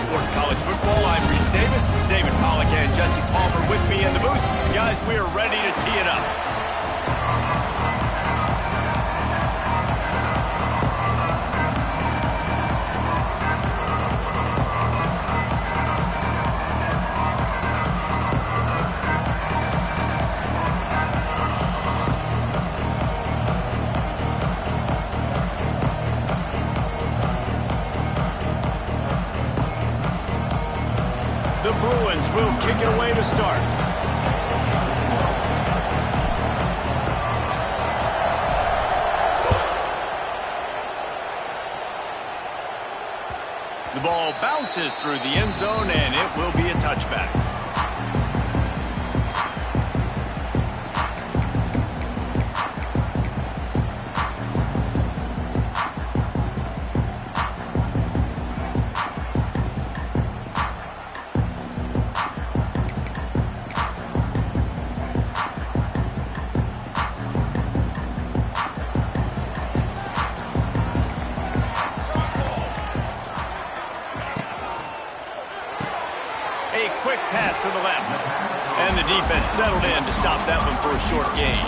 Sports College Football. I'm Reese Davis, David Pollack, and Jesse Palmer with me in the booth. Guys, we are ready to tee it up. The Bruins will kick it away to start. The ball bounces through the end zone, and it will be a touchback. A quick pass to the left. And the defense settled in to stop that one for a short gain.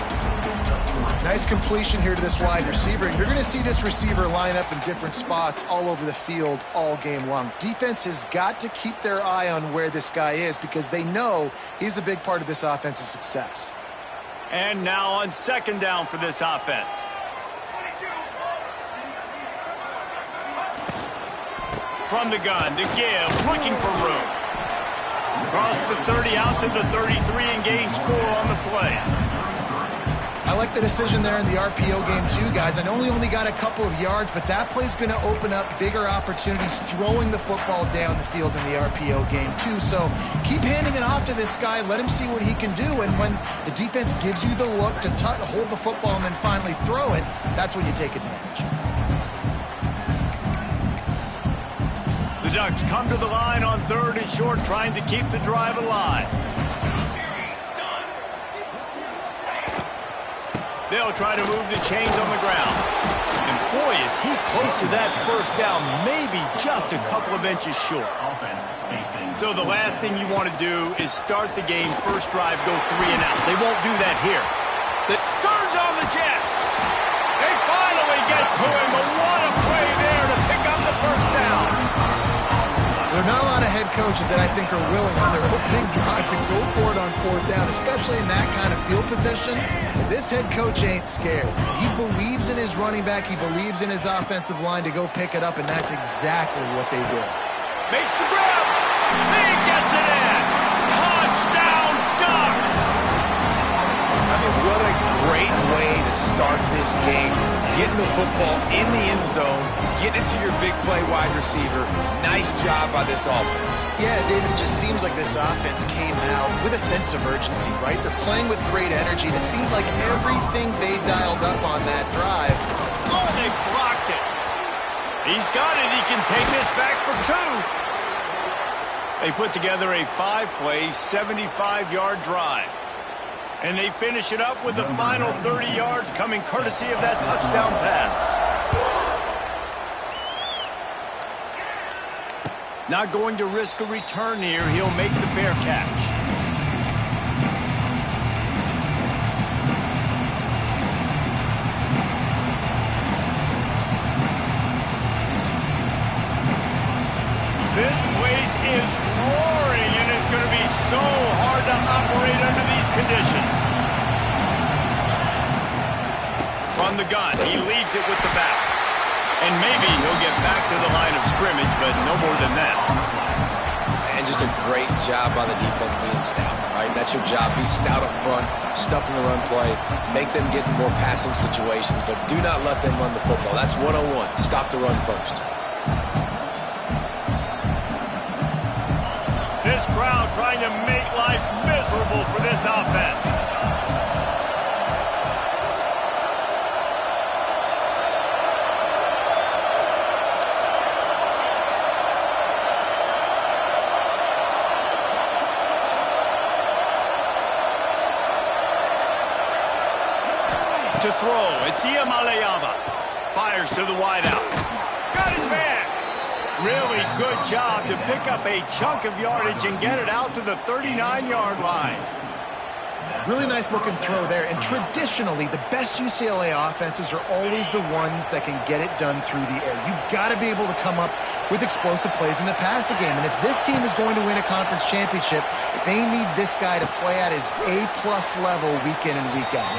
Nice completion here to this wide receiver. And you're going to see this receiver line up in different spots all over the field all game long. Defense has got to keep their eye on where this guy is because they know he's a big part of this offense's success. And now on second down for this offense. From the gun to give, looking for room. Across the 30 out to the 33 and gains 4 on the play. I like the decision there in the RPO game too, guys. I know he only got a couple of yards, but that play's going to open up bigger opportunities throwing the football down the field in the RPO game too. So keep handing it off to this guy. Let him see what he can do. And when the defense gives you the look to hold the football and then finally throw it, that's when you take advantage. The Ducks come to the line on 3rd and short, trying to keep the drive alive. They'll try to move the chains on the ground. And boy, is he close to that first down, maybe just a couple of inches short. So the last thing you want to do is start the game, first drive, go 3 and out. They won't do that here. The turns on the Jets. They finally get to him, but what a play there to pick up the first down. There are not a lot of head coaches that I think are willing on their opening drive to go for it on 4th down, especially in that kind of field position. This head coach ain't scared. He believes in his running back. He believes in his offensive line to go pick it up, and that's exactly what they did. Makes the grab. He gets it in. Touchdown, Ducks. I mean, what a great way to start this game. Getting the football in the end zone, getting it to your big play wide receiver. Nice job by this offense. Yeah, David, it just seems like this offense came out with a sense of urgency, right? They're playing with great energy, and it seemed like everything they dialed up on that drive. Oh, they blocked it. He's got it. He can take this back for 2. They put together a 5-play, 75-yard drive. And they finish it up with the final 30 yards coming courtesy of that touchdown pass. Not going to risk a return here. He'll make the fair catch. This place is roaring, and it's going to be so hard to operate under these conditions. From the gun, he leaves it with the back. And maybe he'll get back to the line of scrimmage, but no more than that. And just a great job by the defense being stout, right? That's your job. Be stout up front, stuff in the run play, make them get in more passing situations, but do not let them run the football. That's 101. Stop the run first. This crowd trying to make life miserable for this offense. To throw, it's Iamaleava. Fires to the wideout. Got his man. Really good job to pick up a chunk of yardage and get it out to the 39-yard line. Really nice looking throw there. And traditionally, the best UCLA offenses are always the ones that can get it done through the air. You've got to be able to come up with explosive plays in the passing game. And if this team is going to win a conference championship, they need this guy to play at his A-plus level week in and week out.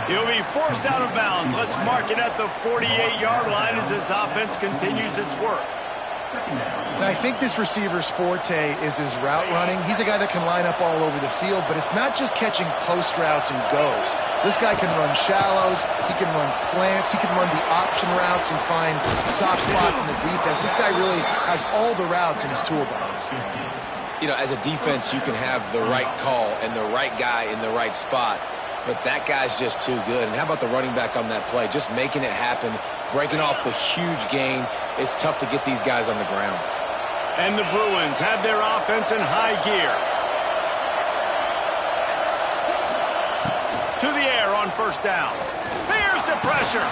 He'll be forced out of bounds. Let's mark it at the 48-yard line as this offense continues its work. And I think this receiver's forte is his route running. He's a guy that can line up all over the field, but it's not just catching post routes and goes. This guy can run shallows, he can run slants, he can run the option routes and find soft spots in the defense. This guy really has all the routes in his toolbox. You know, as a defense, you can have the right call and the right guy in the right spot, but that guy's just too good. And how about the running back on that play? Just making it happen, breaking off the huge gain. It's tough to get these guys on the ground. And the Bruins have their offense in high gear. To the air on first down. Here's the pressure.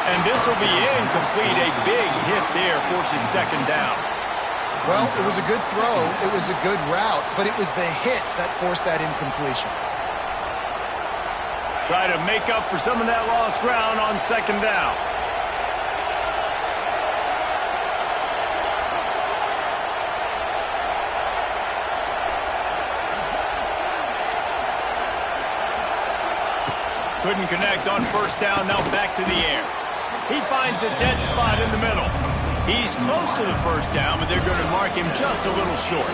And this will be incomplete. A big hit there forces second down. Well, it was a good throw. It was a good route, but it was the hit that forced that incompletion. Try to make up for some of that lost ground on second down. Couldn't connect on first down, now back to the air. He finds a dead spot in the middle. He's close to the first down, but they're going to mark him just a little short.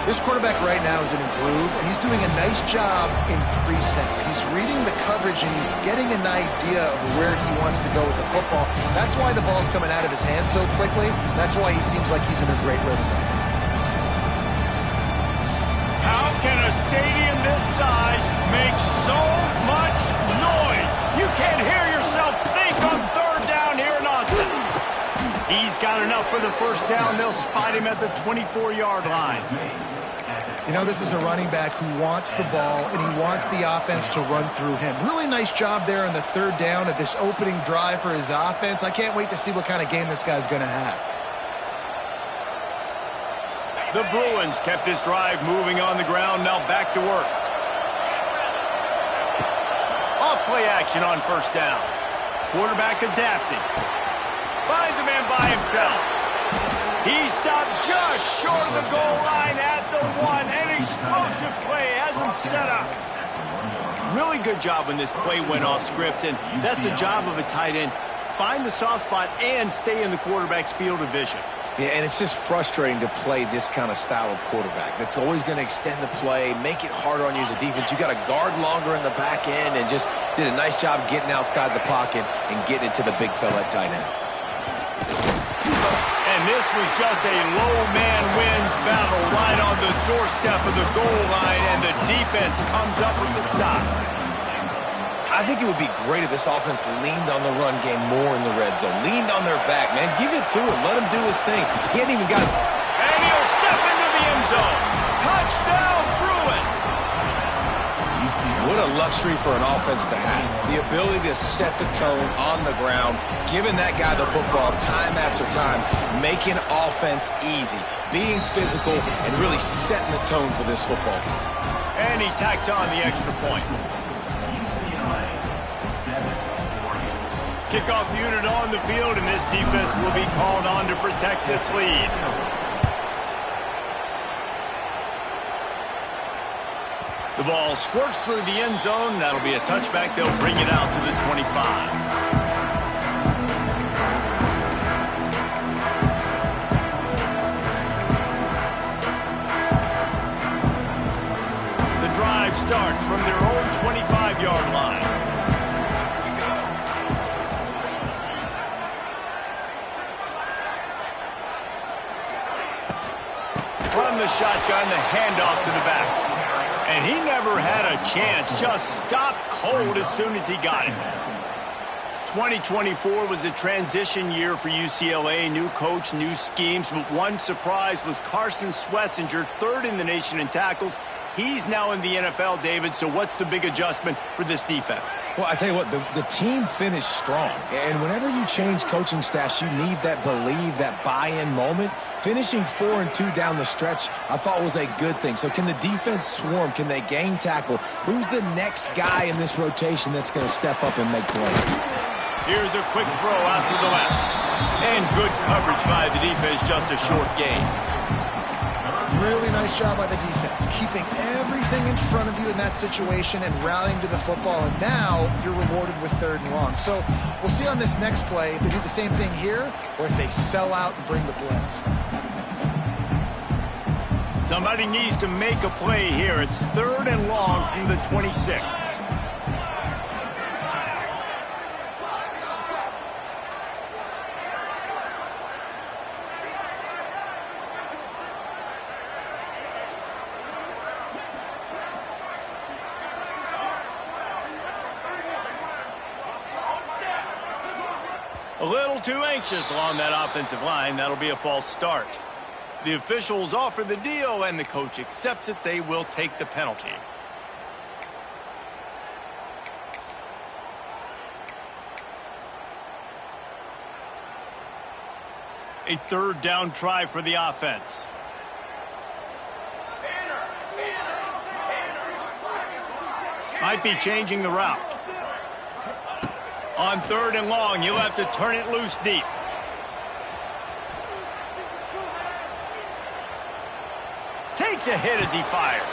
This quarterback right now is in a groove, and he's doing a nice job in pre-snap. He's reading the coverage, and he's getting an idea of where he wants to go with the football. That's why the ball's coming out of his hands so quickly. That's why he seems like he's in a great rhythm. How can a stadium this size make so much noise? You can't hear yourself think on third down here in Austin. He's got enough for the first down. They'll spot him at the 24-yard line. You know, this is a running back who wants the ball, and he wants the offense to run through him. Really nice job there on the third down of this opening drive for his offense. I can't wait to see what kind of game this guy's going to have. The Bruins kept this drive moving on the ground, now back to work. Off-play action on first down. Quarterback adapting. Finds a man by himself. He stopped just short of the goal line at the one. An explosive play has him set up. Really good job when this play went off script, and that's the job of a tight end. Find the soft spot and stay in the quarterback's field of vision. Yeah, and it's just frustrating to play this kind of style of quarterback. That's always going to extend the play, make it harder on you as a defense. You got to guard longer in the back end, and just did a nice job getting outside the pocket and getting it to the big fella at tight end. And this was just a low man wins battle right on the doorstep of the goal line, and the defense comes up with the stop. I think it would be great if this offense leaned on the run game more in the red zone. Leaned on their back, man. Give it to him. Let him do his thing. He hadn't even got it. And he'll step into the end zone. Touchdown, Bruins. What a luxury for an offense to have. The ability to set the tone on the ground, giving that guy the football time after time, making offense easy, being physical, and really setting the tone for this football game. And he tacks on the extra point. Kickoff unit on the field, and this defense will be called on to protect this lead. The ball squirts through the end zone. That'll be a touchback. They'll bring it out to the 25. The drive starts from their own 25-yard line. Run the shotgun, the handoff to the back. And he never had a chance, just stopped cold as soon as he got it. 2024 was a transition year for UCLA, new coach, new schemes, but one surprise was Carson Schlesinger, third in the nation in tackles. He's now in the NFL, David, so what's the big adjustment for this defense? Well, I tell you what, the team finished strong. And whenever you change coaching staffs, you need that believe, that buy-in moment. Finishing 4-2 down the stretch, I thought was a good thing. So can the defense swarm? Can they gain tackle? Who's the next guy in this rotation that's going to step up and make plays? Here's a quick throw out to the left. And good coverage by the defense, just a short gain. Really nice job by the defense, keeping everything in front of you in that situation and rallying to the football. And now you're rewarded with 3rd and long. So we'll see on this next play if they do the same thing here or if they sell out and bring the blitz. Somebody needs to make a play here. It's 3rd and long from the 26. A little too anxious along that offensive line. That'll be a false start. The officials offer the deal, and the coach accepts it. They will take the penalty. A 3rd down try for the offense. Might be changing the route. On 3rd and long, you'll have to turn it loose deep. Takes a hit as he fires.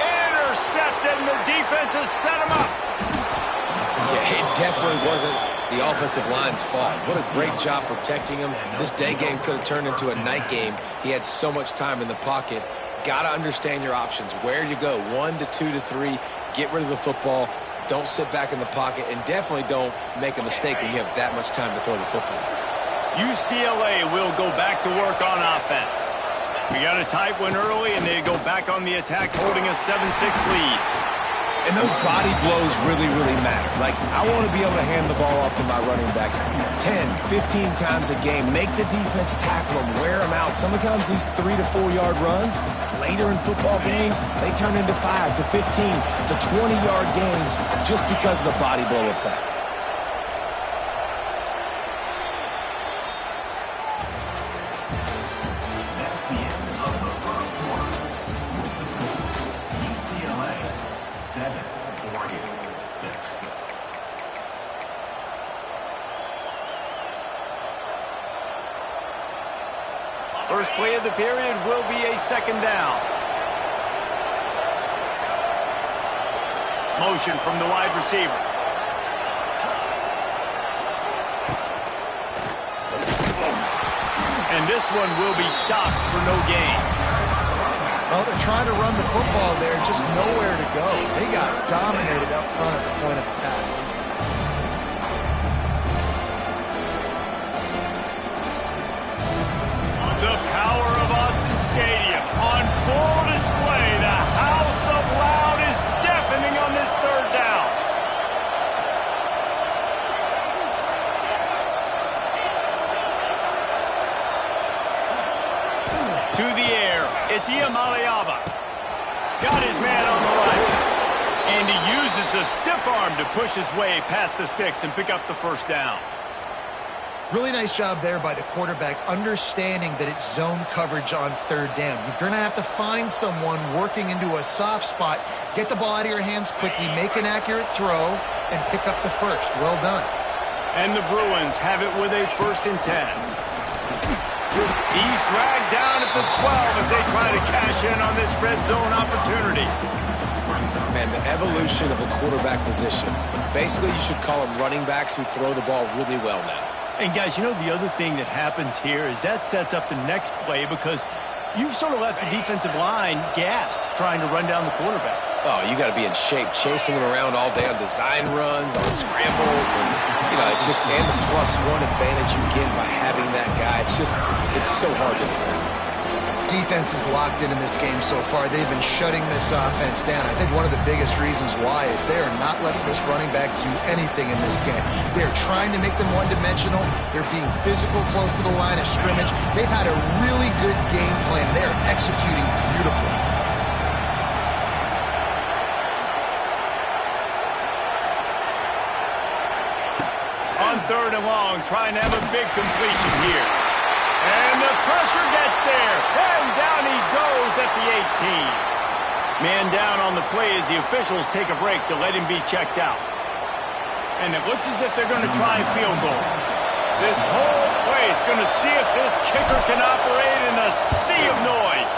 Intercepted, and the defense has set him up. Yeah, it definitely wasn't the offensive line's fault. What a great job protecting him. This day game could have turned into a night game. He had so much time in the pocket. Got to understand your options. Where you go, 1 to 2 to 3. Get rid of the football. Don't sit back in the pocket, and definitely don't make a mistake when you have that much time to throw the football. UCLA will go back to work on offense. We got a tight one early, and they go back on the attack, holding a 7-6 lead. And those body blows really, really matter. Like, I want to be able to hand the ball off to my running back 10, 15 times a game. Make the defense tackle them, wear them out. Sometimes these 3 to 4 yard runs, later in football games, they turn into 5 to 15 to 20-yard gains just because of the body blow effect. First play of the period will be a 2nd down. Motion from the wide receiver. And this one will be stopped for no gain. Well, they're trying to run the football there, just nowhere to go. They got dominated up front at the point of attack. The power of Autzen Stadium on full display. The House of Loud is deafening on this 3rd down. To the air, it's Iamaleava. Got his man on the right. And he uses a stiff arm to push his way past the sticks and pick up the 1st down. Really nice job there by the quarterback, understanding that it's zone coverage on 3rd down. You're going to have to find someone working into a soft spot, get the ball out of your hands quickly, make an accurate throw, and pick up the 1st. Well done. And the Bruins have it with a 1st and 10. He's dragged down at the 12 as they try to cash in on this red zone opportunity. Man, the evolution of the quarterback position. Basically, you should call them running backs who throw the ball really well now. And, guys, you know, the other thing that happens here is that sets up the next play because you've sort of left the defensive line gassed trying to run down the quarterback. Oh, you got to be in shape, chasing him around all day on design runs, on scrambles, and, you know, it's just, and the +1 advantage you get by having that guy. It's just, it's so hard to defend. Defense is locked in this game so far. They've been shutting this offense down. I think one of the biggest reasons why is they are not letting this running back do anything in this game. They're trying to make them one-dimensional. They're being physical close to the line of scrimmage. They've had a really good game plan. They are executing beautifully. 3rd and long, trying to have a big completion here. And the pressure gets there. And down he goes at the 18. Man down on the play as the officials take a break to let him be checked out. And it looks as if they're going to try a field goal. This whole place going to see if this kicker can operate in the sea of noise.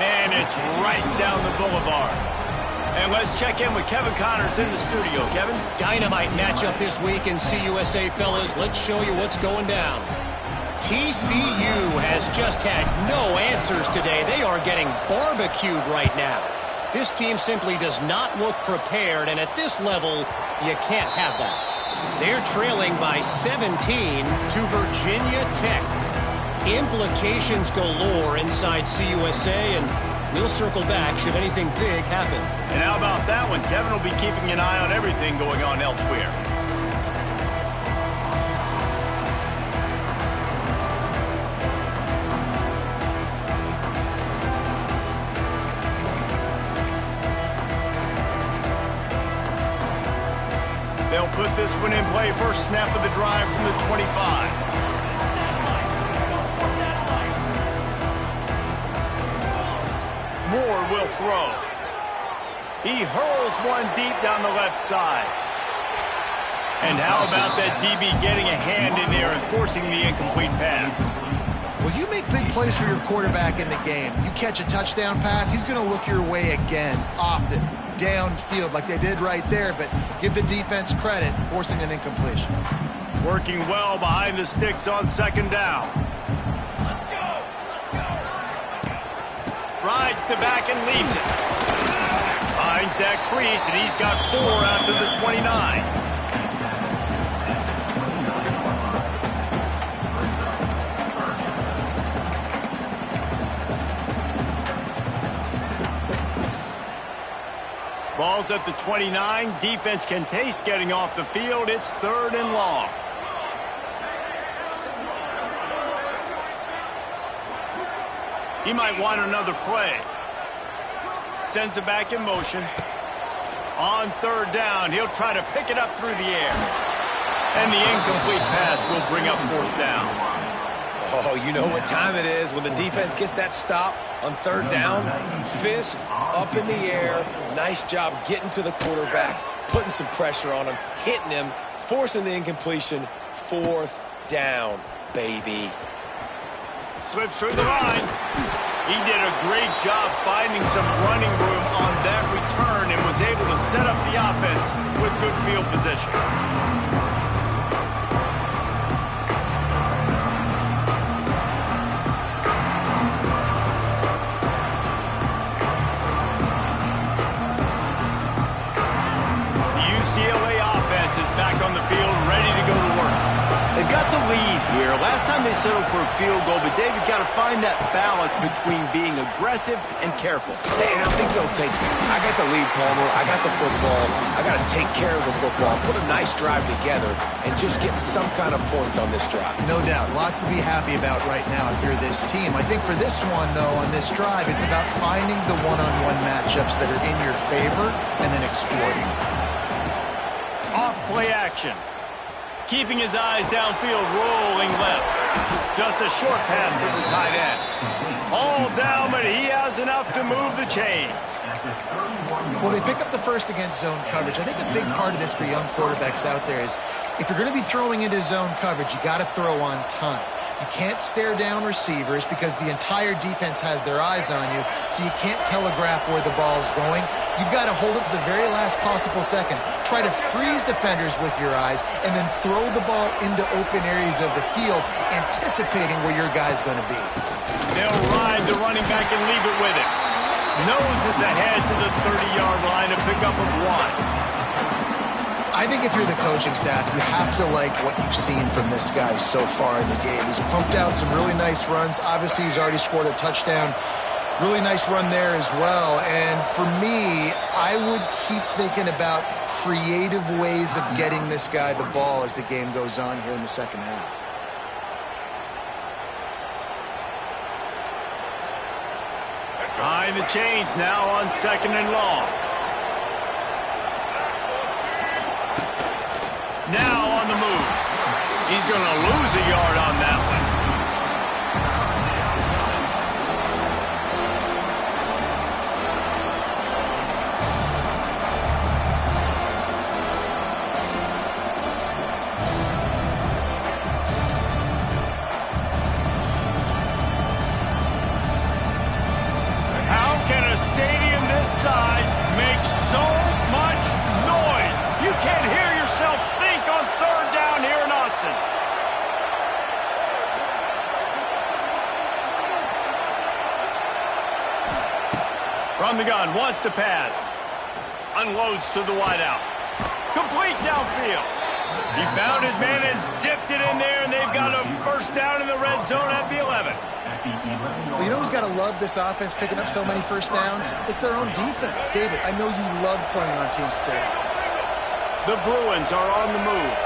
And it's right down the boulevard. And let's check in with Kevin Connors in the studio. Kevin? Dynamite matchup this week in CUSA, fellas. Let's show you what's going down. TCU has just had no answers today. They are getting barbecued right now. This team simply does not look prepared, and at this level, you can't have that. They're trailing by 17 to Virginia Tech. Implications galore inside CUSA, and we'll circle back should anything big happen. And how about that one? Kevin will be keeping an eye on everything going on elsewhere. They'll put this one in play. First snap of the drive from the 25. Moore will throw. He hurls one deep down the left side. And how about that DB getting a hand in there and forcing the incomplete pass? Well, you make big plays for your quarterback in the game. You catch a touchdown pass, he's going to look your way again, often, downfield like they did right there, but give the defense credit, forcing an incompletion. Working well behind the sticks on 2nd down. Rides the back and leaves it. Finds that crease, and he's got 4 out to the 29. Ball's at the 29. Defense can taste getting off the field. It's 3rd and long. He might want another play. Sends it back in motion. On 3rd down, he'll try to pick it up through the air. And the incomplete pass will bring up 4th down. Oh, you know what time it is when the defense gets that stop on 3rd down. Fist up in the air. Nice job getting to the quarterback, putting some pressure on him, hitting him, forcing the incompletion. 4th down, baby. Slips through the line. He did a great job finding some running room on that return and was able to set up the offense with good field position. Back on the field, ready to go to work. They've got the lead here. Last time they settled for a field goal, but David got to find that balance between being aggressive and careful. Hey, and I think they'll take it. I got the lead, Palmer. I got the football. I got to take care of the football, put a nice drive together, and just get some kind of points on this drive. No doubt. Lots to be happy about right now if you're this team. I think for this one, though, on this drive, it's about finding the one-on-one matchups that are in your favor and then exploiting. Off-play action. Keeping his eyes downfield, rolling left. Just a short pass to the tight end. All down, but he has enough to move the chains. Well, they pick up the first against zone coverage. I think a big part of this for young quarterbacks out there is if you're going to be throwing into zone coverage, you got to throw on time. You can't stare down receivers because the entire defense has their eyes on you, so you can't telegraph where the ball's going. You've got to hold it to the very last possible second. Try to freeze defenders with your eyes and then throw the ball into open areas of the field, anticipating where your guy's going to be. They'll ride the running back and leave it with him. Noses ahead to the 30-yard line, a pickup of 1. I think if you're the coaching staff, you have to like what you've seen from this guy so far in the game. He's pumped out some really nice runs. Obviously, he's already scored a touchdown. Really nice run there as well. And for me, I would keep thinking about creative ways of getting this guy the ball as the game goes on here in the second half. Behind the chains now on 2nd and long. Now on the move. going to lose a yard on that one. How can a stadium this size make so much noise? You can't hear yourself think on third down here in Autzen. From the gun, wants to pass. Unloads to the wideout. Complete downfield. He found his man and zipped it in there, and they've got a first down in the red zone at the 11. Well, you know who's got to love this offense picking up so many first downs? It's their own defense. David, I know you love playing on teams with their offenses. The Bruins are on the move.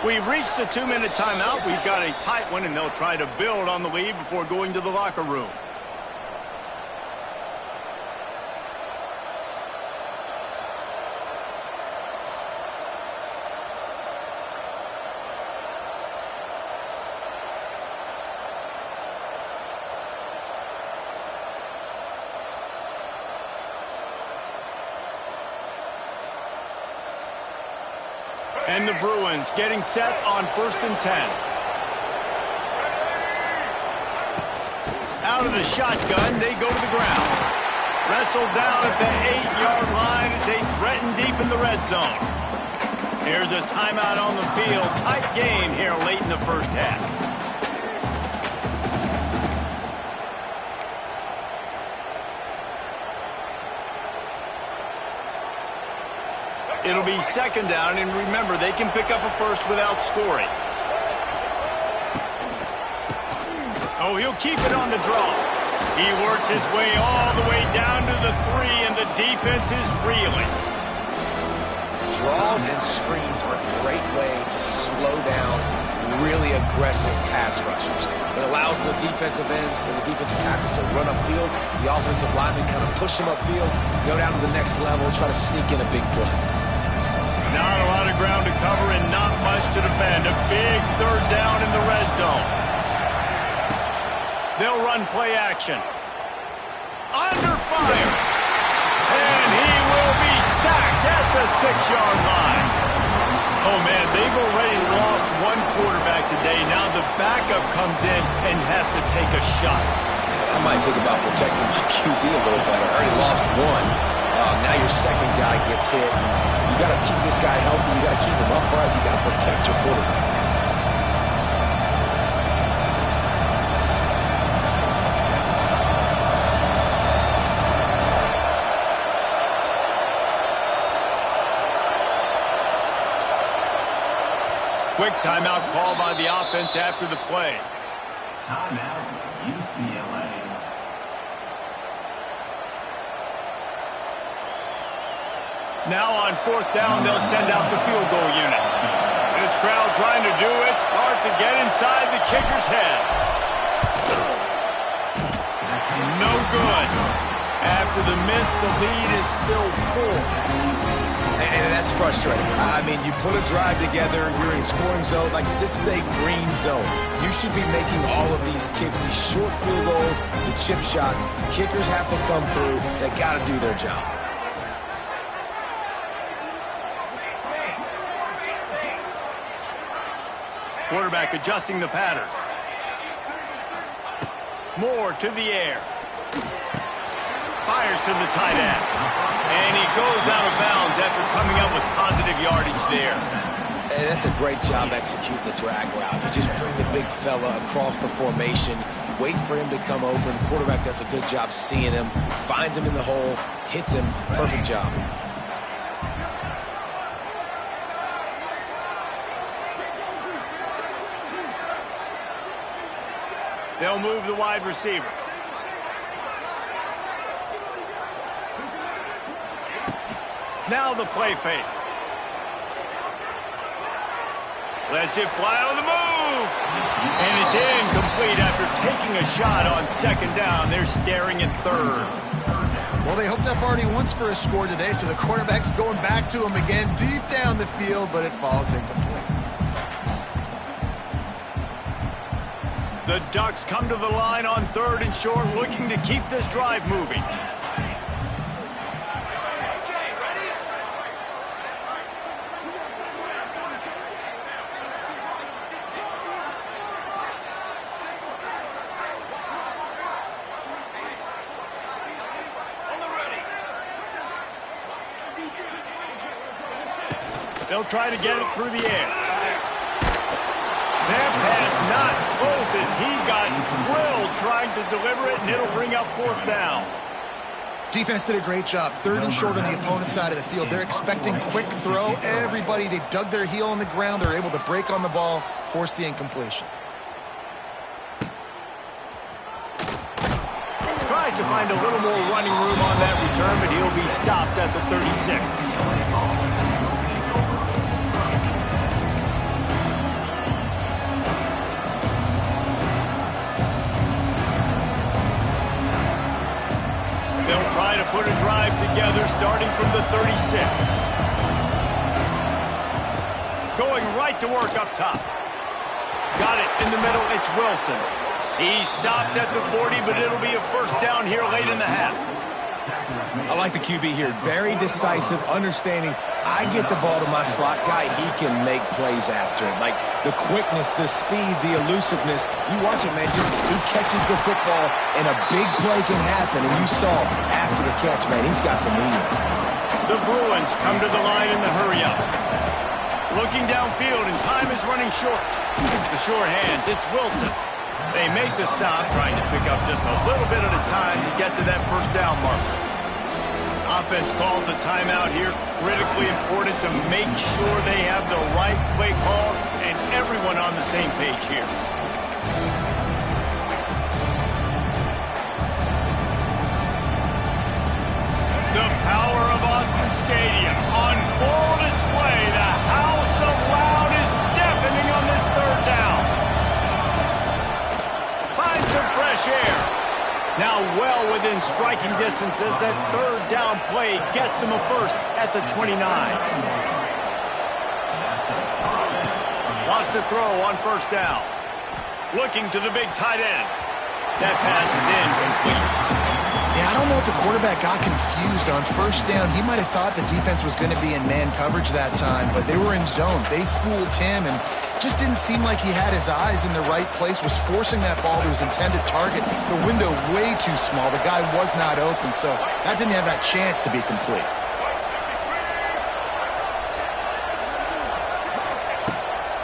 We've reached the 2-minute timeout. We've got a tight one, and they'll try to build on the lead before going to the locker room. And the Bruins getting set on 1st and 10. Out of the shotgun, they go to the ground. Wrestled down at the 8-yard line as they threaten deep in the red zone. Here's a timeout on the field. Tight game here late in the first half. It'll be 2nd down, and remember, they can pick up a first without scoring. Oh, he'll keep it on the draw. He works his way all the way down to the 3, and the defense is reeling. Draws and screens are a great way to slow down really aggressive pass rushers. It allows the defensive ends and the defensive tackles to run upfield. The offensive linemen kind of push them upfield, go down to the next level, try to sneak in a big play. Not a lot of ground to cover and not much to defend. A big 3rd down in the red zone. They'll run play action. Under fire. And he will be sacked at the 6-yard line. Oh, man, they've already lost one quarterback today. Now the backup comes in and has to take a shot. I might think about protecting my QB a little better. I already lost one. Now your second guy gets hit. You got to keep this guy healthy. You got to keep him upright. You got to protect your quarterback. Quick timeout call by the offense after the play. Timeout, UCLA. Now on 4th down, they'll send out the field goal unit. This crowd trying to do its part to get inside the kicker's head. No good. After the miss, the lead is still 4. And that's frustrating. I mean, you put a drive together, you're in scoring zone. Like, this is a green zone. You should be making all of these kicks, these short field goals, the chip shots. Kickers have to come through. They got to do their job. Quarterback adjusting the pattern. Moore to the air. Fires to the tight end. And he goes out of bounds after coming up with positive yardage there. And that's a great job executing the drag route. You just bring the big fella across the formation, wait for him to come open. Quarterback does a good job seeing him, finds him in the hole, hits him. Perfect job. They'll move the wide receiver. Now the play fake. Lets it fly on the move. And it's incomplete after taking a shot on second down. They're staring at third. Well, they hoped up already once for a score today, so the quarterback's going back to him again deep down the field, but it falls incomplete. The Ducks come to the line on third and short, looking to keep this drive moving. They'll try to get it through the air. That pass not close as he got drilled trying to deliver it, and it'll bring up fourth down. Defense did a great job. Third and short on the opponent's side of the field. They're expecting quick throw. Everybody, they dug their heel on the ground. They're able to break on the ball, force the incompletion. Tries to find a little more running room on that return, but he'll be stopped at the 36. They'll try to put a drive together starting from the 36. Going right to work up top. Got it in the middle. It's Wilson. He stopped at the 40, but it'll be a first down here late in the half. I like the QB here. Very decisive, understanding. I get the ball to my slot guy, he can make plays after it. Like the quickness, the speed, the elusiveness. You watch it, man. Just he catches the football, and a big play can happen. And you saw after the catch, man, he's got some wheels. The Bruins come to the line in the hurry-up. Looking downfield, and time is running short. The short hands, it's Wilson. They make the stop, trying to pick up just a little bit at a time to get to that first down marker. Offense calls a timeout here. Critically important to make sure they have the right play call and everyone on the same page here. The power of Austin Stadium on full display. The house of loud is deafening on this third down. Find some fresh air. Now well within striking distance as that third down play gets them a first at the 29. Lost to throw on first down. Looking to the big tight end. That pass is incomplete. Yeah, I don't know if the quarterback got confused on first down. He might have thought the defense was going to be in man coverage that time, but they were in zone. They fooled him and just didn't seem like he had his eyes in the right place, was forcing that ball to his intended target. The window way too small. The guy was not open, so that didn't have that chance to be complete.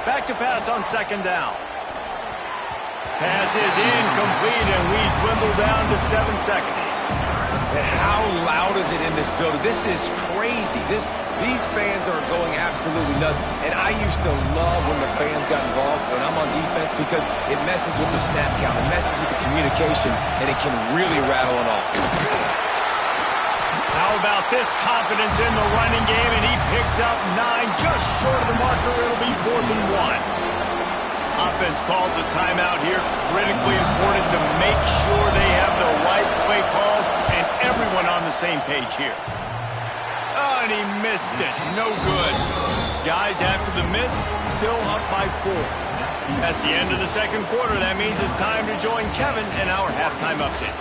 Back to pass on second down. Pass is incomplete, and we dwindle down to 7 seconds. And how loud is it in this building? This is crazy. These fans are going absolutely nuts. And I used to love when the fans got involved when I'm on defense because it messes with the snap count. It messes with the communication, and it can really rattle an offense. How about this confidence in the running game, and he picks up 9 just short of the marker. It'll be 4th and 1. Offense calls a timeout here. Critically important to make sure they have the right play call and everyone on the same page here. Oh, and he missed it. No good. Guys, after the miss, still up by 4. That's the end of the second quarter. That means it's time to join Kevin in our halftime update.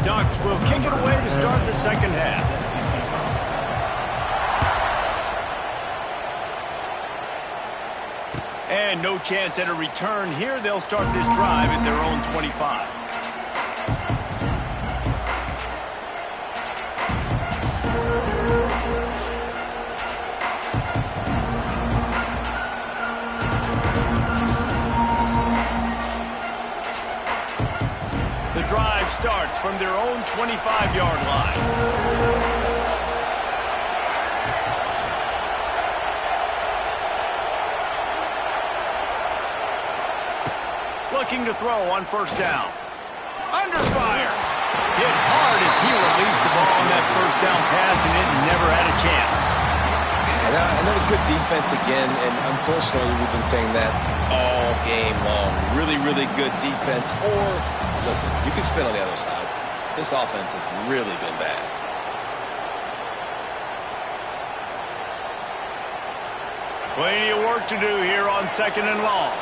Ducks will kick it away to start the second half. And no chance at a return here. They'll start this drive at their own 25. Drive starts from their own 25-yard line. Looking to throw on first down. Under fire. Hit hard as he released the ball on that first down pass, and it never had a chance. And that was good defense again, and unfortunately we've been saying that all game long. Really, really good defense. Or, listen, you can spin on the other side. This offense has really been bad. Plenty of work to do here on 2nd and long.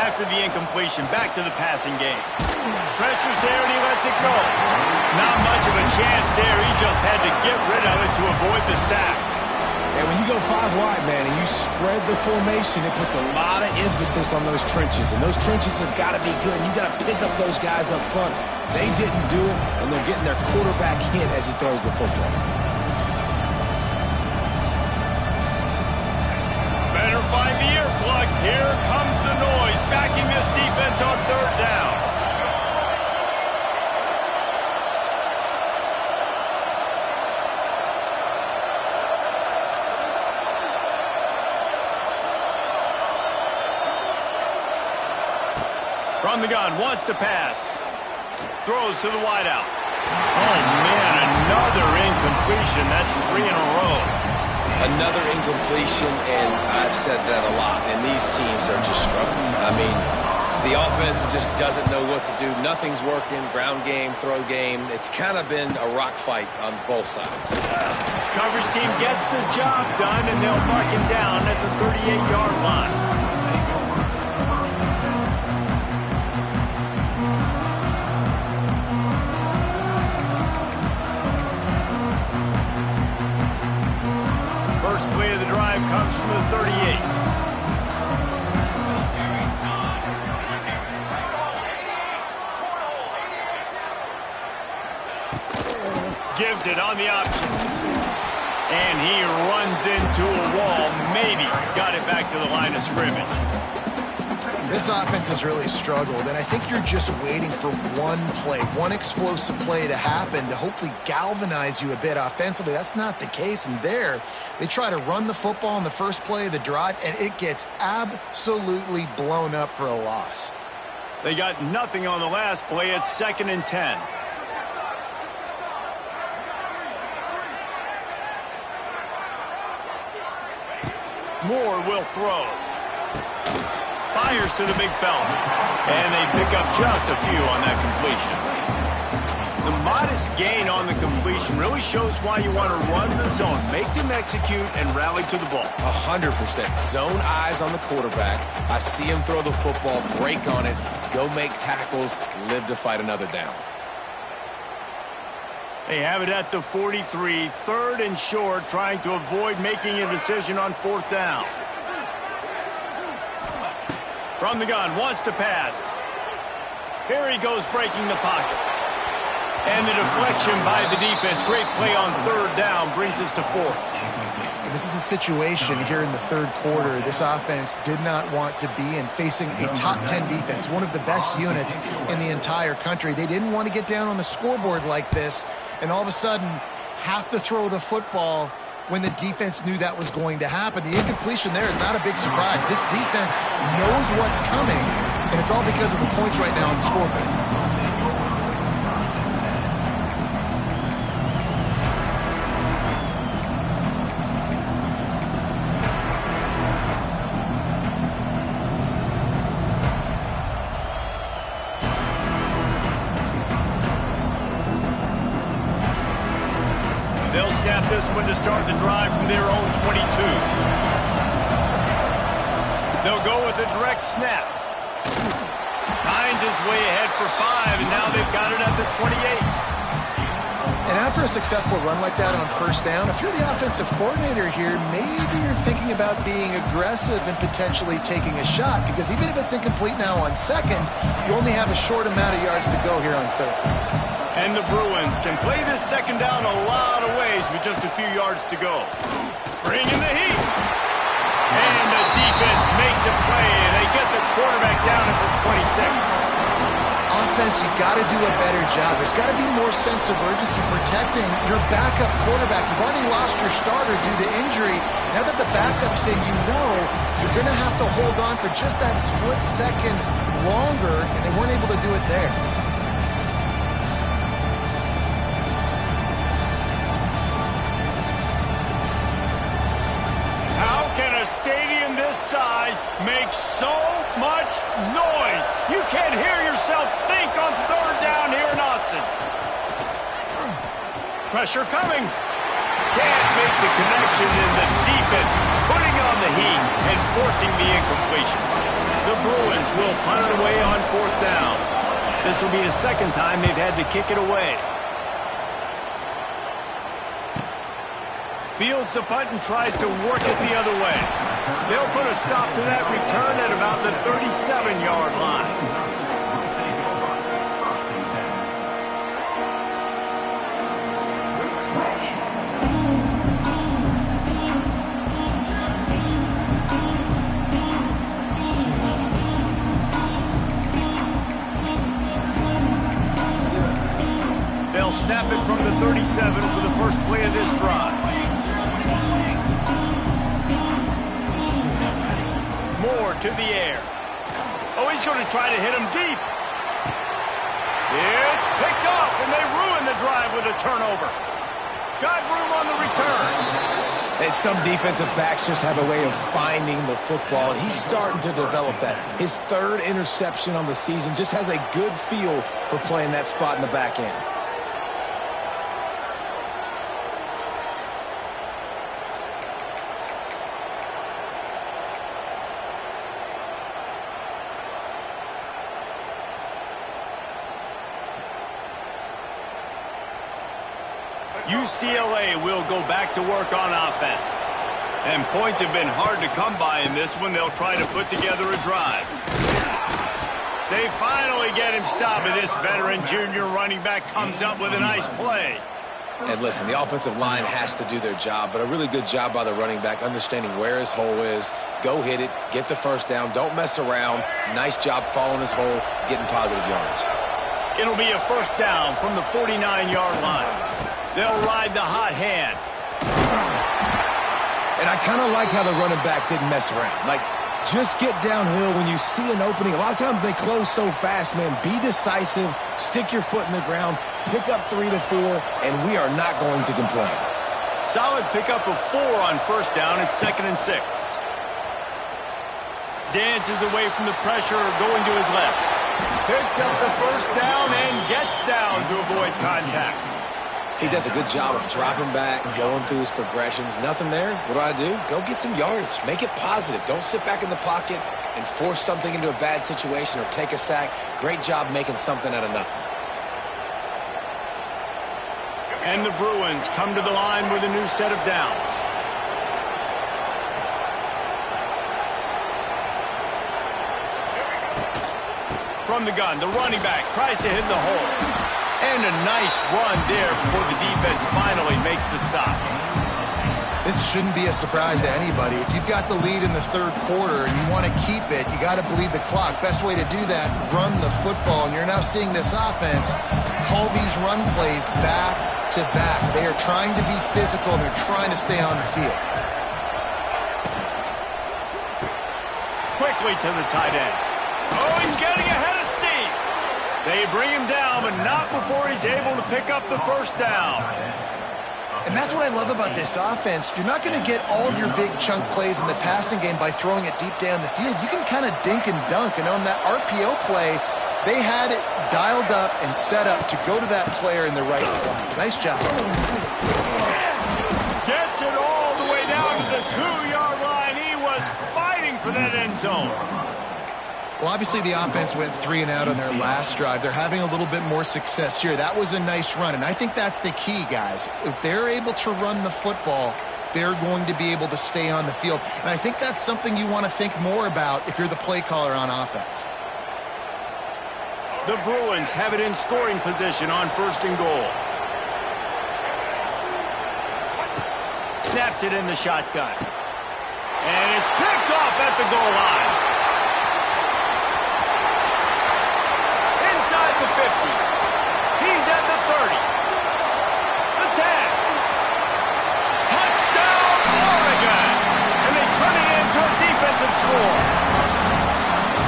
After the incompletion, back to the passing game. Pressure's there, and he lets it go. Not much of a chance there. He just had to get rid of it to avoid the sack. And when you go 5 wide, man, and you spread the formation, it puts a lot of emphasis on those trenches. And those trenches have got to be good. And you got to pick up those guys up front. They didn't do it, and they're getting their quarterback hit as he throws the football. Better find the earplugs. Here comes the noise, backing this defense on 3rd down. From the gun, wants to pass. Throws to the wideout. Oh, man, another incompletion. That's 3 in a row. Another incompletion, and I've said that a lot, and these teams are just struggling. I mean, the offense just doesn't know what to do. Nothing's working. Ground game, throw game. It's kind of been a rock fight on both sides. Coverage team gets the job done, and they'll mark him down at the 38-yard line. First play of the drive comes from the 38. Gives it on the option. And he runs into a wall. Maybe got it back to the line of scrimmage. This offense has really struggled, and I think you're just waiting for one play, one explosive play to happen to hopefully galvanize you a bit offensively. That's not the case, and there they try to run the football in the first play of the drive, and it gets absolutely blown up for a loss. They got nothing on the last play. It's 2nd and 10. Moore will throw. Fires to the big fella. And they pick up just a few on that completion. The modest gain on the completion really shows why you want to run the zone. Make them execute and rally to the ball. 100%. Zone eyes on the quarterback. I see him throw the football, break on it, go make tackles, live to fight another down. They have it at the 43, 3rd and short, trying to avoid making a decision on 4th down. From the gun, wants to pass. Here he goes, breaking the pocket. And the deflection by the defense. Great play on 3rd down, brings us to 4th. This is a situation here in the 3rd quarter this offense did not want to be in, facing a top 10 defense, one of the best units in the entire country. They didn't want to get down on the scoreboard like this and all of a sudden have to throw the football when the defense knew that was going to happen. The incompletion there is not a big surprise. This defense knows what's coming, and it's all because of the points right now on the scoreboard. They'll snap this one to start the drive from their own 22. They'll go with a direct snap. Finds his way ahead for 5, and now they've got it at the 28. And after a successful run like that on 1st down, if you're the offensive coordinator here, maybe you're thinking about being aggressive and potentially taking a shot, because even if it's incomplete now on 2nd, you only have a short amount of yards to go here on 3rd. And the Bruins can play this 2nd down a lot of ways with just a few yards to go. Bringing the heat. And the defense makes a play, and they get the quarterback down at the 26. offense, you've got to do a better job. There's got to be more sense of urgency protecting your backup quarterback. You've already lost your starter due to injury. Now that the backup's in, you know you're going to have to hold on for just that split second longer, and they weren't able to do it there. How can a stadium this size make so much noise? You can't hear yourself think on third down here in Austin. Pressure coming. Can't make the connection, and the defense putting on the heat and forcing the incompletion. The Bruins will punt it away on fourth down. This will be the second time they've had to kick it away. Fields the punt and tries to work it the other way. They'll put a stop to that return at about the 37-yard line. They'll snap it from the 37 for the first play of this drive. Moore to the air. Oh, he's going to try to hit him deep. It's picked off, and they ruin the drive with a turnover. Got room on the return. And some defensive backs just have a way of finding the football, and he's starting to develop that. His third interception on the season just has a good feel for playing that spot in the back end. UCLA will go back to work on offense. And points have been hard to come by in this one. They'll try to put together a drive. They finally get him stopped, and this veteran junior running back comes up with a nice play. And listen, the offensive line has to do their job, but a really good job by the running back understanding where his hole is. Go hit it, get the first down, don't mess around. Nice job following his hole, getting positive yards. It'll be a first down from the 49-yard line. They'll ride the hot hand. And I kind of like how the running back didn't mess around. Like, just get downhill when you see an opening. A lot of times they close so fast, man. Be decisive, stick your foot in the ground, pick up 3 to 4, and we are not going to complain. Solid pickup of 4 on first down. It's 2nd and 6. Dances away from the pressure, going to his left. Picks up the first down and gets down to avoid contact. He does a good job of dropping back, going through his progressions. Nothing there. What do? Go get some yardage. Make it positive. Don't sit back in the pocket and force something into a bad situation or take a sack. Great job making something out of nothing. And the Bruins come to the line with a new set of downs. From the gun, the running back tries to hit the hole. And a nice run there before the defense finally makes the stop. This shouldn't be a surprise to anybody. If you've got the lead in the third quarter and you want to keep it, you got to bleed the clock. Best way to do that, run the football. And you're now seeing this offense call these run plays back to back. They are trying to be physical, and they're trying to stay on the field. Quickly to the tight end. Oh, he's getting ahead of steam. They bring him down, but not before he's able to pick up the first down. And that's what I love about this offense. You're not going to get all of your big chunk plays in the passing game by throwing it deep down the field. You can kind of dink and dunk. And on that RPO play, they had it dialed up and set up to go to that player in the right spot. Nice job. Gets it all the way down to the 2-yard line. He was fighting for that end zone. Well, obviously the offense went 3 and out on their last drive. They're having a little bit more success here. That was a nice run, and I think that's the key, guys. If they're able to run the football, they're going to be able to stay on the field. And I think that's something you want to think more about if you're the play caller on offense. The Bruins have it in scoring position on 1st and goal. Snapped it in the shotgun. And it's picked off at the goal line. Inside the 50. He's at the 30. The 10. Touchdown, Oregon! And they turn it into a defensive score.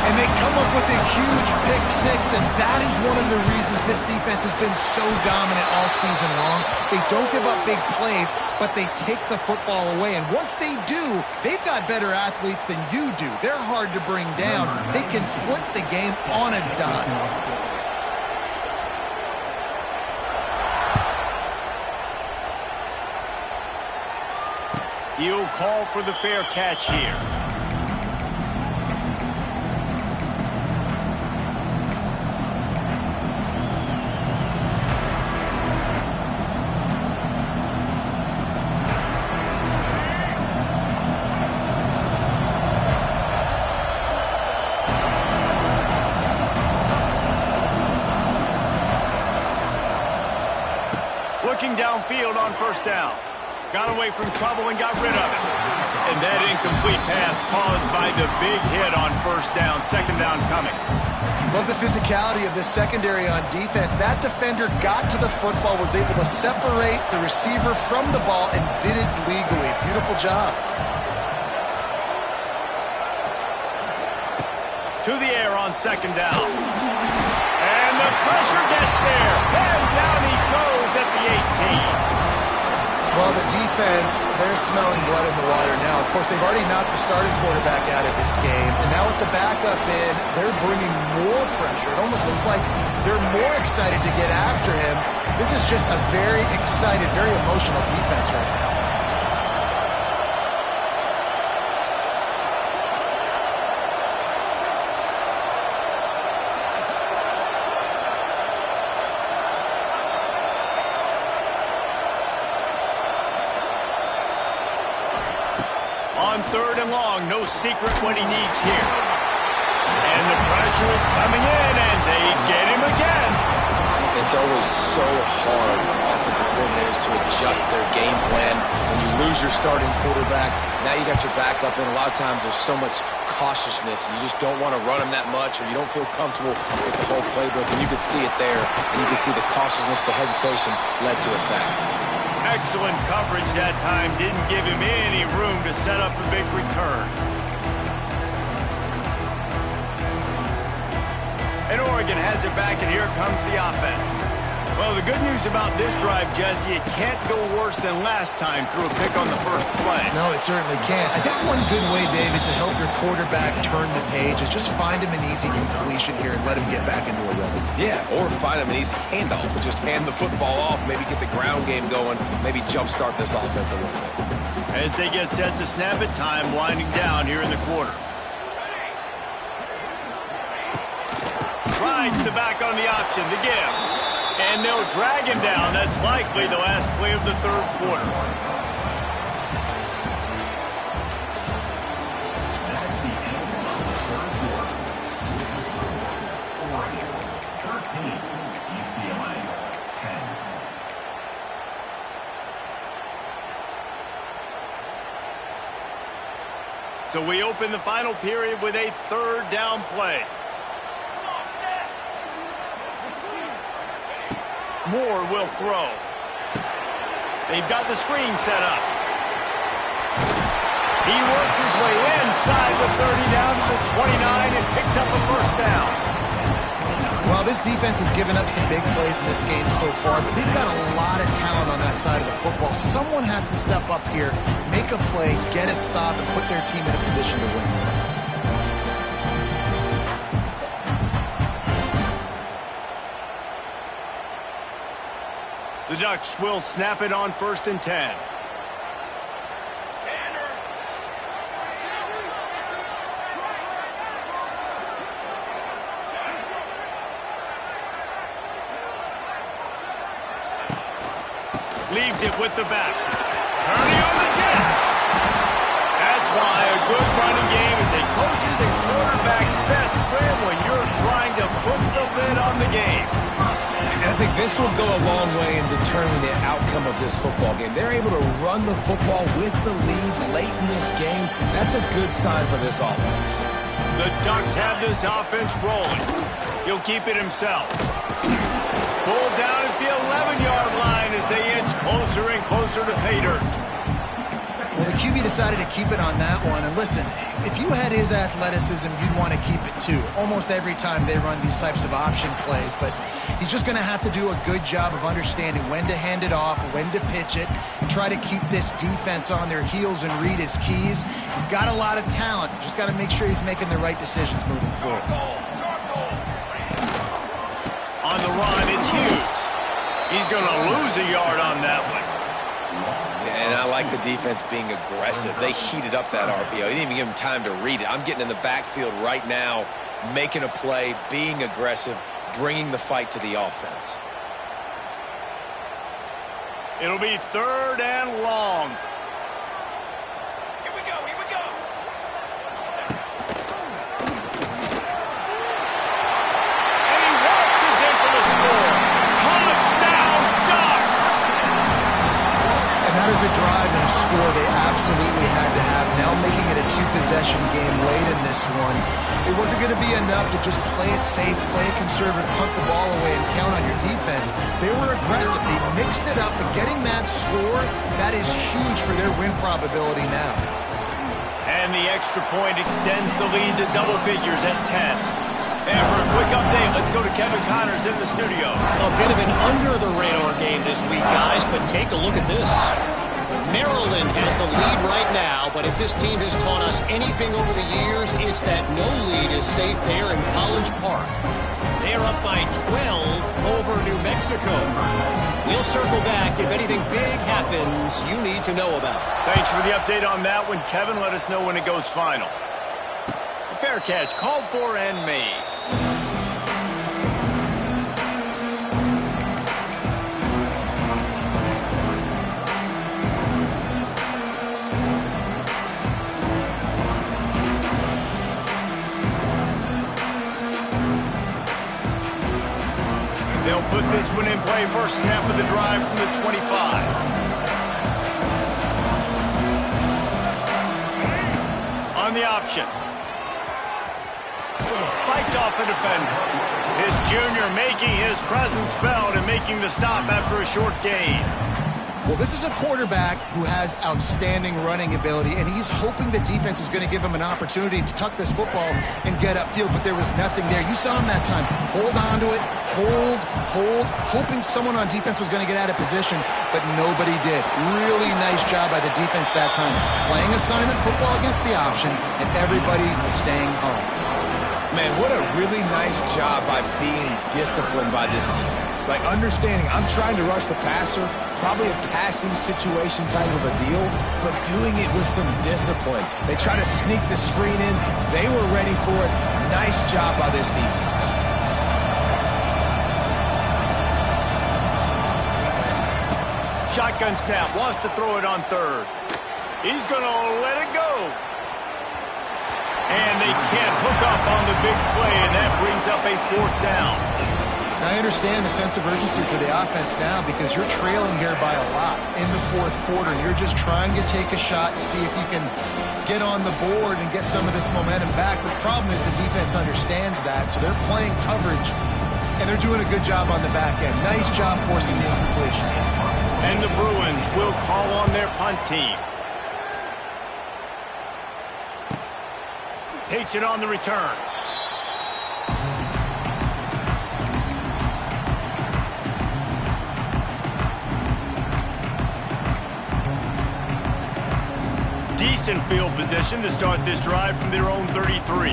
And they come up with a huge pick six, and that is one of the reasons this defense has been so dominant all season long. They don't give up big plays, but they take the football away. And once they do, they've got better athletes than you do. They're hard to bring down. They can flip the game on a dime. He'll call for the fair catch here. Looking downfield on first down. Got away from trouble and got rid of it. And that incomplete pass caused by the big hit on first down. Second down coming. Love the physicality of this secondary on defense. That defender got to the football, was able to separate the receiver from the ball, and did it legally. Beautiful job. To the air on second down. And the pressure gets there. And down he goes at the 18. Well, the defense, they're smelling blood in the water now. Of course, they've already knocked the starting quarterback out of this game. And now with the backup in, they're bringing more pressure. It almost looks like they're more excited to get after him. This is just a very excited, very emotional defense right now. On third and long, no secret what he needs here. And the pressure is coming in, and they get him again. It's always so hard for offensive coordinators to adjust their game plan. When you lose your starting quarterback, now you got your backup in. A lot of times there's so much cautiousness, and you just don't want to run him that much, or you don't feel comfortable with the whole playbook, and you can see it there, and you can see the cautiousness, the hesitation led to a sack. Excellent coverage that time. Didn't give him any room to set up a big return. And Oregon has it back, and here comes the offense. Well, the good news about this drive, Jesse, it can't go worse than last time through a pick on the first play. No, it certainly can't. I think one good way, David, to help your quarterback turn the page is just find him an easy completion here and let him get back into a rhythm. Yeah, or find him an easy handoff and just hand the football off, maybe get the ground game going, maybe jumpstart this offense a little bit. As they get set to snap it, time winding down here in the quarter. Rides the back on the option, the give. And they'll drag him down. That's likely the last play of the third quarter. That's the end of the third quarter. Oregon 13, UCLA 10. So we open the final period with a third down play. Moore will throw. They've got the screen set up. He works his way inside the 30 down to the 29 and picks up a first down. Well, this defense has given up some big plays in this game so far, but they've got a lot of talent on that side of the football. Someone has to step up here, make a play, get a stop, and put their team in a position to win. The Ducks will snap it on 1st and 10. Leaves it with the back. Hurry on the Jets. That's why a good running game is a coach's and quarterback's best friend when you're trying to put the lid on the game. I think this will go a long way in determining the outcome of this football game. They're able to run the football with the lead late in this game. That's a good sign for this offense. The Ducks have this offense rolling. He'll keep it himself. 10-yard line as they inch closer and closer to pay dirt. Well, the QB decided to keep it on that one. And listen, if you had his athleticism, you'd want to keep it too. Almost every time they run these types of option plays. But he's just going to have to do a good job of understanding when to hand it off, when to pitch it, and try to keep this defense on their heels and read his keys. He's got a lot of talent. Just got to make sure he's making the right decisions moving forward. On the run, it's Hughes. He's going to lose a yard on that one. And I like the defense being aggressive. They heated up that RPO. He didn't even give him time to read it. I'm getting in the backfield right now, making a play, being aggressive, bringing the fight to the offense. It'll be 3rd and long. Here we go, here we go. And he waltzes in for the score. Touchdown, Ducks! And that is a drive and a score they absolutely had to have. Now making it a 2-possession game late in this one. It wasn't going to be enough to just play it safe, play it conservative, punt the ball away, and count on your defense. They were aggressive. They mixed it up, but getting that score, that is huge for their win probability now. And the extra point extends the lead to double figures at 10. And for a quick update, let's go to Kevin Connors in the studio. A bit of an under-the-radar game this week, guys, but take a look at this. Maryland has the lead right now, but if this team has taught us anything over the years, it's that no lead is safe there in College Park. They're up by 12 over New Mexico. We'll circle back if anything big happens you need to know about. Thanks for the update on that one, Kevin. Let us know when it goes final. Fair catch, called for and made. They'll put this one in play. First snap of the drive from the 25. On the option. Fights off a defender. His junior making his presence felt and making the stop after a short gain. Well, this is a quarterback who has outstanding running ability, and he's hoping the defense is going to give him an opportunity to tuck this football and get upfield, but there was nothing there. You saw him that time. Hold on to it, hold, hoping someone on defense was going to get out of position, but nobody did. Really nice job by the defense that time. Playing assignment football against the option, and everybody staying home. Man, what a really nice job by being disciplined by this defense. Like understanding I'm trying to rush the passer, probably a passing situation type of a deal, but doing it with some discipline. They try to sneak the screen in. They were ready for it. Nice job by this defense. Shotgun snap, wants to throw it on 3rd. He's going to let it go. And they can't hook up on the big play, and that brings up a 4th down. I understand the sense of urgency for the offense now because you're trailing here by a lot in the 4th quarter, and you're just trying to take a shot to see if you can get on the board and get some of this momentum back. The problem is the defense understands that, so they're playing coverage, and they're doing a good job on the back end. Nice job forcing the incompletion. And the Bruins will call on their punt team. Takes it on the return. Decent field position to start this drive from their own 33.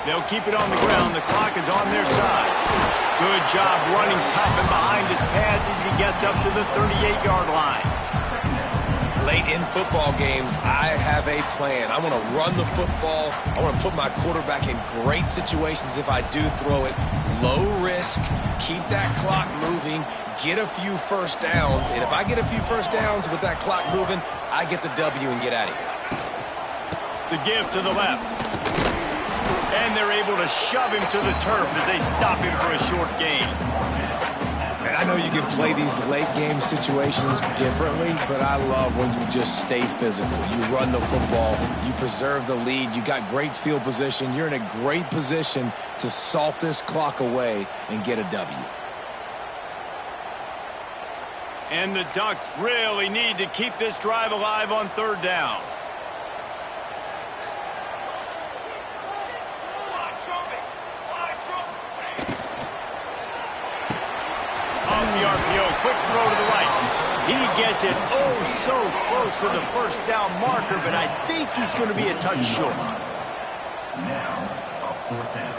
They'll keep it on the ground. The clock is on their side. Good job running tough and behind his pads as he gets up to the 38-yard line. Late in football games, I have a plan. I want to run the football. I want to put my quarterback in great situations if I do throw it. Low risk, keep that clock moving, get a few first downs. And if I get a few first downs with that clock moving, I get the W and get out of here. The give to the left. And they're able to shove him to the turf as they stop him for a short gain. And I know you can play these late game situations differently, but I love when you just stay physical. You run the football, you preserve the lead, you got great field position, you're in a great position to salt this clock away and get a W. And the Ducks really need to keep this drive alive on third down. Off the RPO, quick throw to the right. He gets it oh so close to the first down marker, but I think he's going to be a touch short. Now, a fourth down.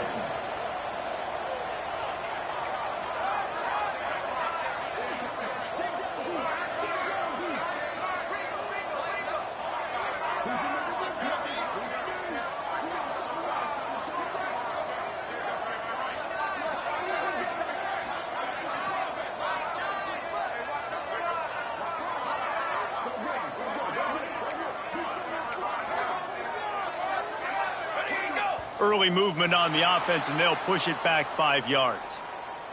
Early movement on the offense, and they'll push it back 5 yards.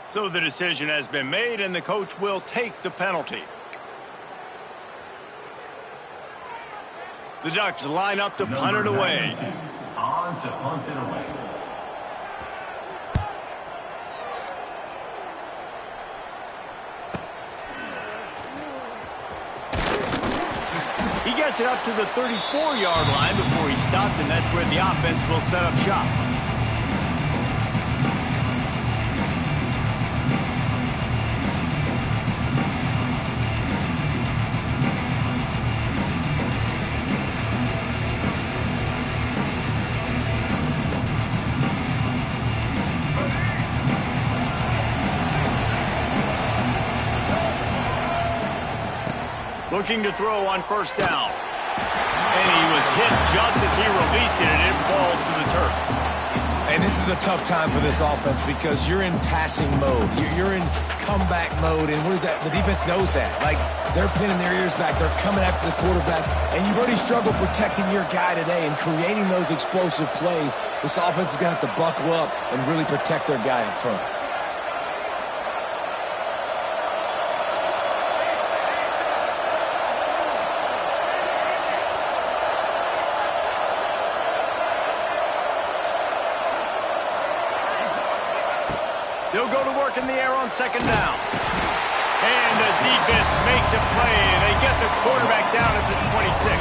So the decision has been made, and the coach will take the penalty. The Ducks line up to punt it away. On to punt it away. He gets it up to the 34-yard line before he stopped, and that's where the offense will set up shop. Looking to throw on first down. And he was hit just as he released it, and it falls to the turf. And this is a tough time for this offense because you're in passing mode. You're in comeback mode, and what is that? The defense knows that. Like, they're pinning their ears back. They're coming after the quarterback, and you've already struggled protecting your guy today and creating those explosive plays. This offense is going to have to buckle up and really protect their guy in front. They'll go to work in the air on second down. And the defense makes a play, and they get the quarterback down at the 26.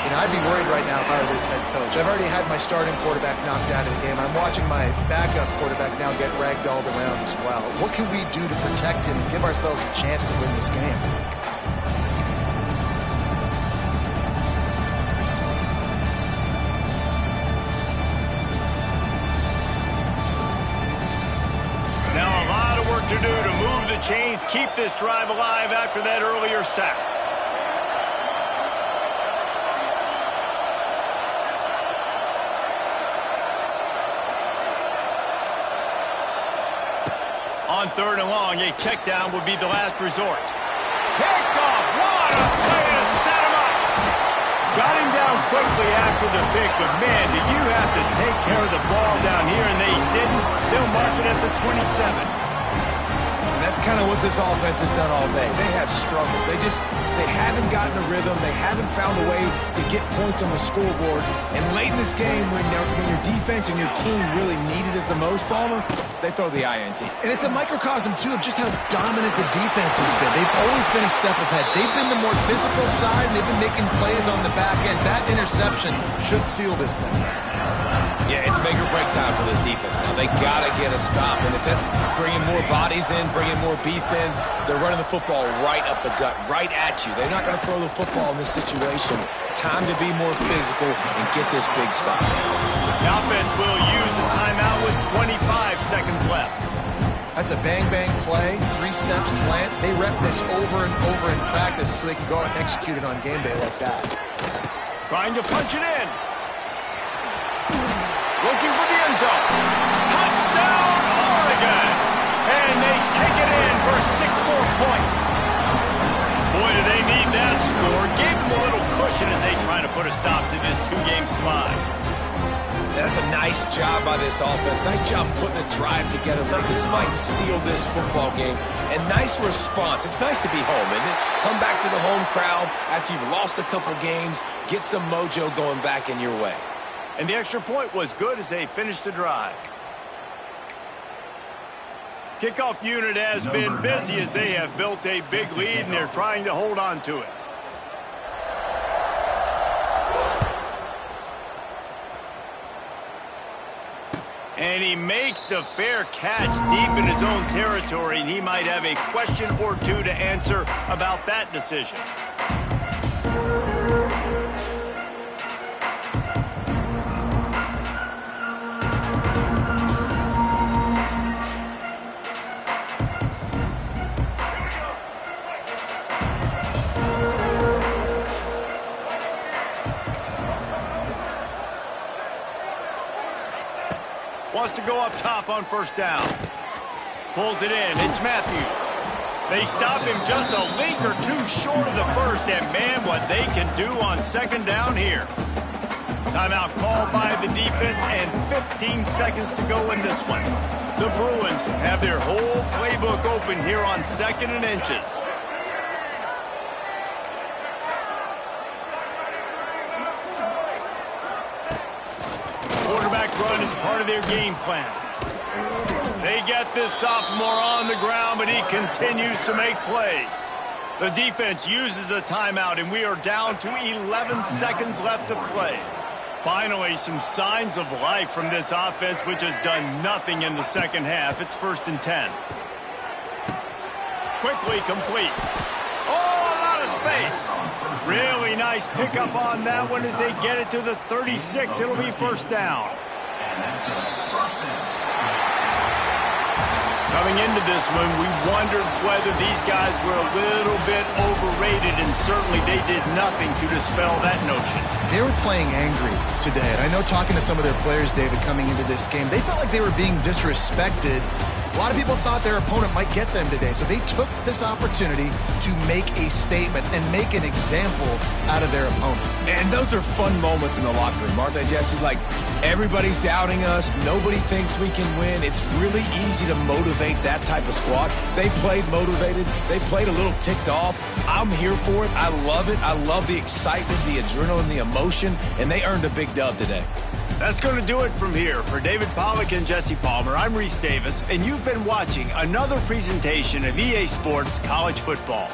You know, I'd be worried right now if I were this head coach. I've already had my starting quarterback knocked out of the game. I'm watching my backup quarterback now get ragdolled around as well. What can we do to protect him and give ourselves a chance to win this game? To do to move the chains, keep this drive alive after that earlier sack. On third and long, a check down would be the last resort. Picked off, what a play to set him up. Got him down quickly after the pick, but man, did you have to take care of the ball down here, and they didn't. They'll mark it at the 27. That's kind of what this offense has done all day. They have struggled. They haven't gotten a rhythm. They haven't found a way to get points on the scoreboard. And late in this game, when your defense and your team really needed it the most, Palmer, they throw the INT. And it's a microcosm, too, of just how dominant the defense has been. They've always been a step ahead. They've been the more physical side, and they've been making plays on the back end. That interception should seal this thing. Yeah, it's make or break time for this defense now. They got to get a stop. And if that's bringing more bodies in, bringing more beef in, they're running the football right up the gut, right at you. They're not going to throw the football in this situation. Time to be more physical and get this big stop. The offense will use a timeout with 25 seconds left. That's a bang-bang play, three-step slant. They rep this over and over in practice so they can go out and execute it on game day like that. Trying to punch it in. Looking for the end zone. Touchdown, Oregon! And they take it in for 6 more points. Boy, do they need that score. Gave them a little cushion as they try to put a stop to this 2-game slide. That's a nice job by this offense. Nice job putting a drive together. Like this might seal this football game. And nice response. It's nice to be home, isn't it? Come back to the home crowd after you've lost a couple games. Get some mojo going back in your way. And the extra point was good as they finished the drive. Kickoff unit has been busy as they have built a big lead, and they're trying to hold on to it. And he makes the fair catch deep in his own territory, and he might have a question or two to answer about that decision. Wants to go up top on first down. Pulls it in. It's Matthews. They stop him just a link or two short of the first, and man, what they can do on second down here. Timeout called by the defense, and 15 seconds to go in this one. The Bruins have their whole playbook open here on 2nd and inches. Quarterback run is part of their game plan. They get this sophomore on the ground, but he continues to make plays. The defense uses a timeout, and we are down to 11 seconds left to play. Finally, some signs of life from this offense, which has done nothing in the second half. It's 1st and 10. Quickly complete. Oh, a lot of space. Really nice pickup on that one as they get it to the 36. It'll be first down. Coming into this one, we wondered whether these guys were a little bit overrated, and certainly they did nothing to dispel that notion. They were playing angry today, and I know talking to some of their players, David, coming into this game, they felt like they were being disrespected. A lot of people thought their opponent might get them today, so they took this opportunity to make a statement and make an example out of their opponent. And those are fun moments in the locker room, aren't they, Jesse? Like, everybody's doubting us. Nobody thinks we can win. It's really easy to motivate that type of squad. They played motivated. They played a little ticked off. I'm here for it. I love it. I love the excitement, the adrenaline, the emotion, and they earned a big dub today. That's going to do it from here. For David Pollack and Jesse Palmer, I'm Reese Davis, and you've been watching another presentation of EA Sports College Football.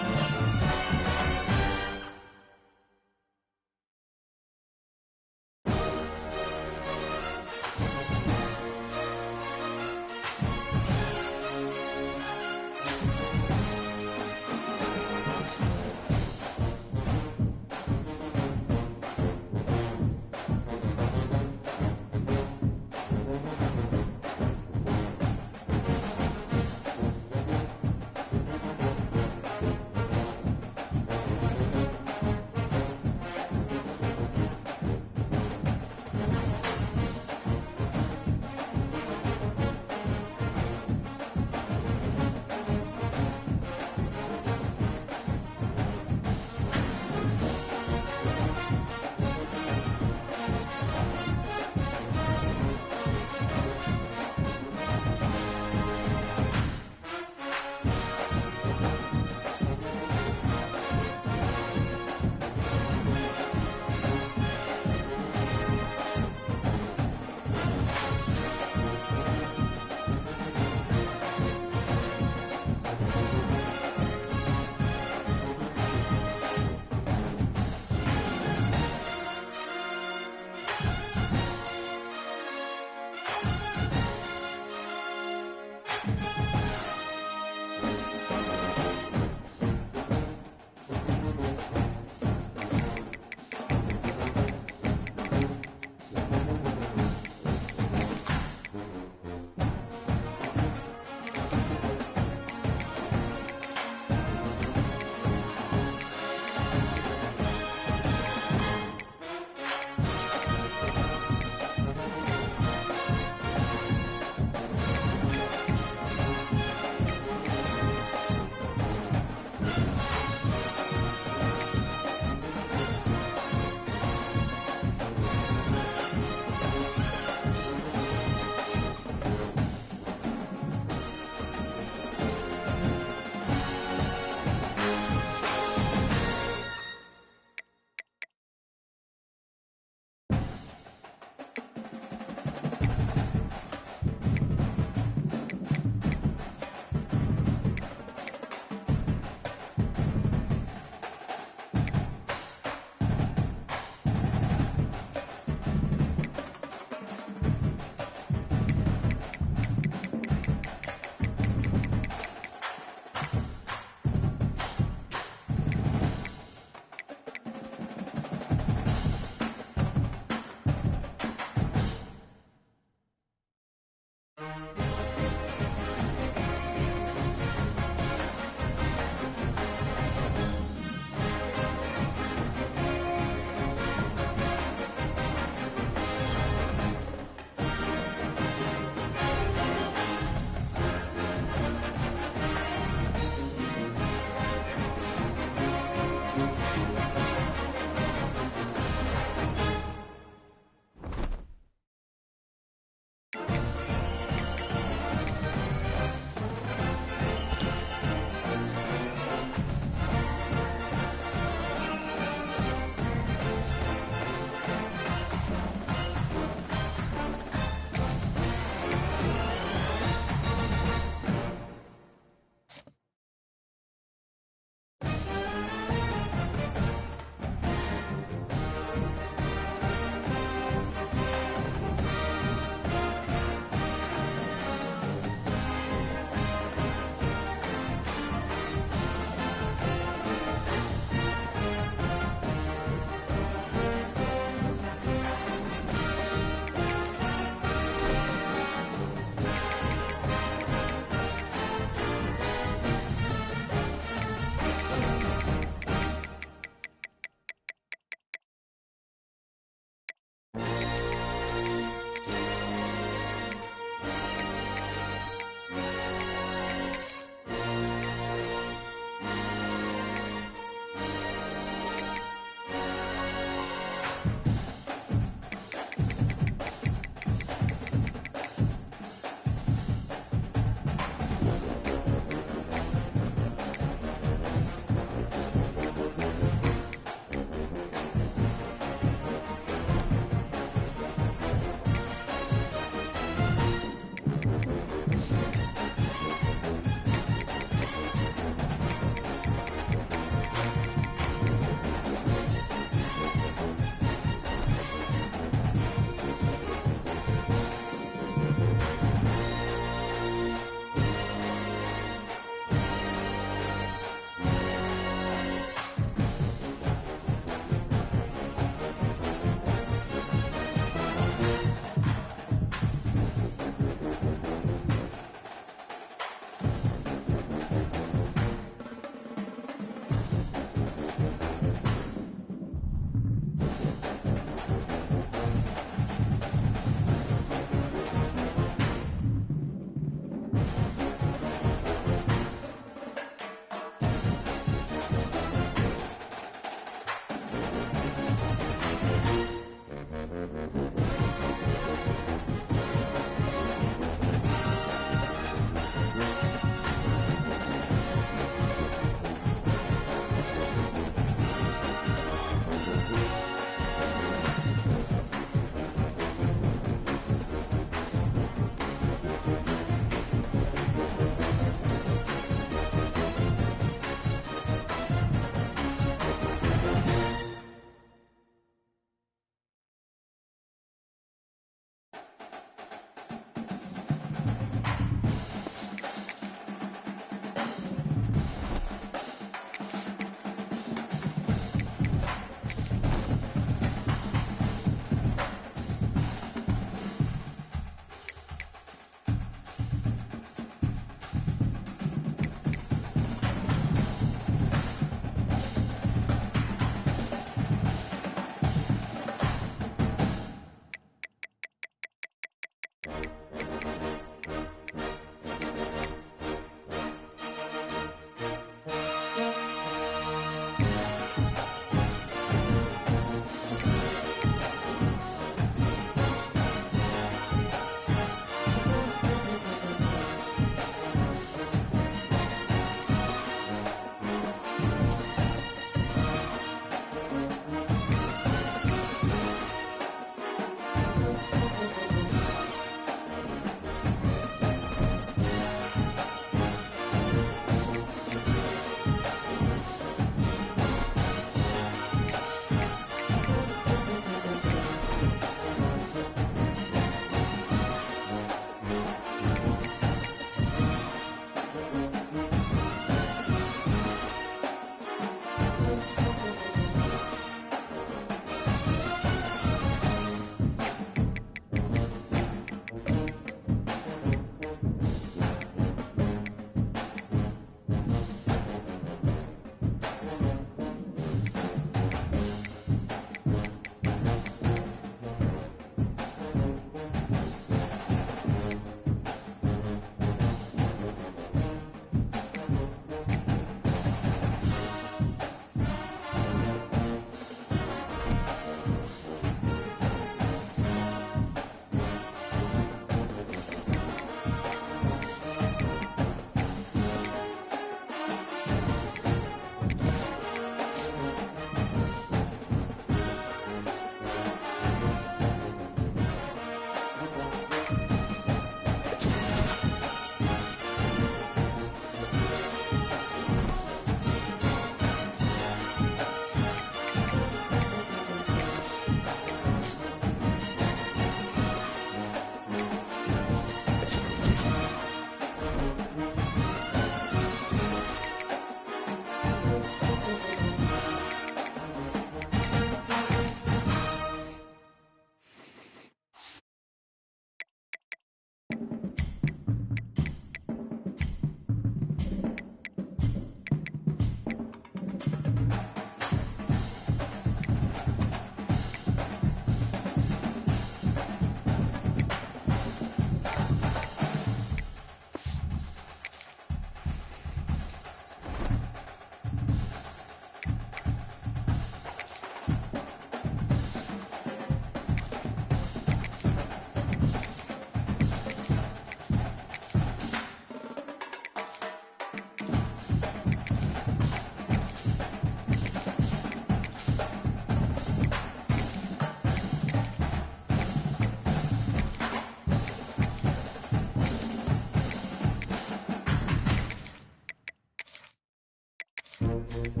it.